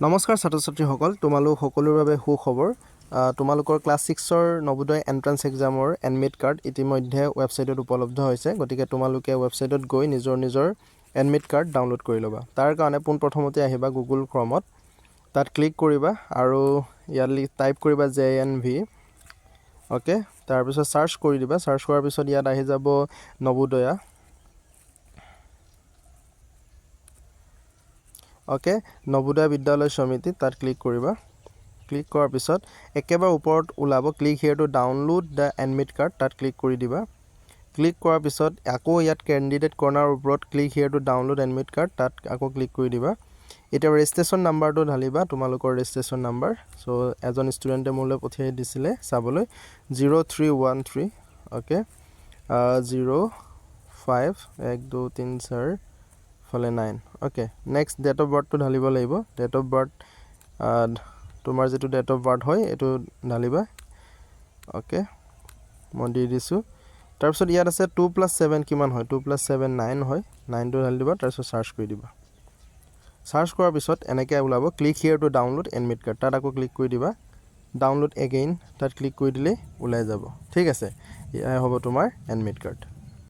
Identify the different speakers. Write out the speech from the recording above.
Speaker 1: নমস্কাৰ ছাত্ৰ ছাত্ৰীসকল তোমালোক সকলোৰ বাবে সুখবৰ তোমালোকৰ ক্লাছ 6ৰ নবোদয় এন্ট্ৰেন্স এক্সামৰ এডমিট কাৰ্ড ইতিমধ্যে ৱেবছাইটত উপলব্ধ হৈছে গতিকে তোমালোকে ৱেবছাইটত গৈ নিজৰ এডমিট কাৰ্ড ডাউনলোড কৰি ল'বা তাৰ কাৰণে পোনপ্ৰথমতে আহিবা গুগল ক্ৰমত তাত ক্লিক কৰিবা আৰু ইয়াত টাইপ কৰিবা JNV ওকে তাৰ পিছত সাৰ্চ কৰি দিবা সাৰ্চ কৰাৰ পিছত ইয়াত আহি যাব নবোদয়া ওকে নবোদয় বিদ্যালয় সমিতি তাত ক্লিক কৰিবা ক্লিক কৰাৰ পিছত একেবাৰে ওপৰত ওলাব click here to download the admit card তাত ক্লিক কৰি দিবা ক্লিক কৰাৰ পিছত আকৌ ইয়াত ক্যান্ডিডেট কৰ্নাৰ ওপৰত click here to download admit card তাত আকৌ ক্লিক কৰি দিবা এটা ৰেজিষ্ট্ৰেচন নাম্বাৰটো ঢালিবা তোমালোকৰ ৰেজিষ্ট্ৰেচন নাম্বাৰ সো এজন ষ্টুডেন্টে মোলৈ পঠিয়াই দিছিলে চাবলৈ 0313 ওকে 05 1 2 3 4 ফলে 9 okay next date of birth তো ঢালিব লাগিব ডেট অফ বাৰ্থ তোমাৰ যেটো ডেট অফ বাৰ্থ হয় এটো ঢালিবা ওকে মই দি দিছো তাৰ পিছত ইয়াত আছে 2 + 7 কিমান হয় 2 + 7 9 হয় 9 টো ঢালি দিবা তাৰ পিছত সাৰ্চ কৰি দিবা সাৰ্চ কৰাৰ পিছত এনেকৈ ওলাব click here to download admit card তাত আকৌ ক্লিক কৰি দিবা ডাউনলোড এগেইন তাত ক্লিক কৰি দিলে ওলাই যাব ঠিক আছে এয়া হ'ব তোমাৰ এডমিট কাৰ্ড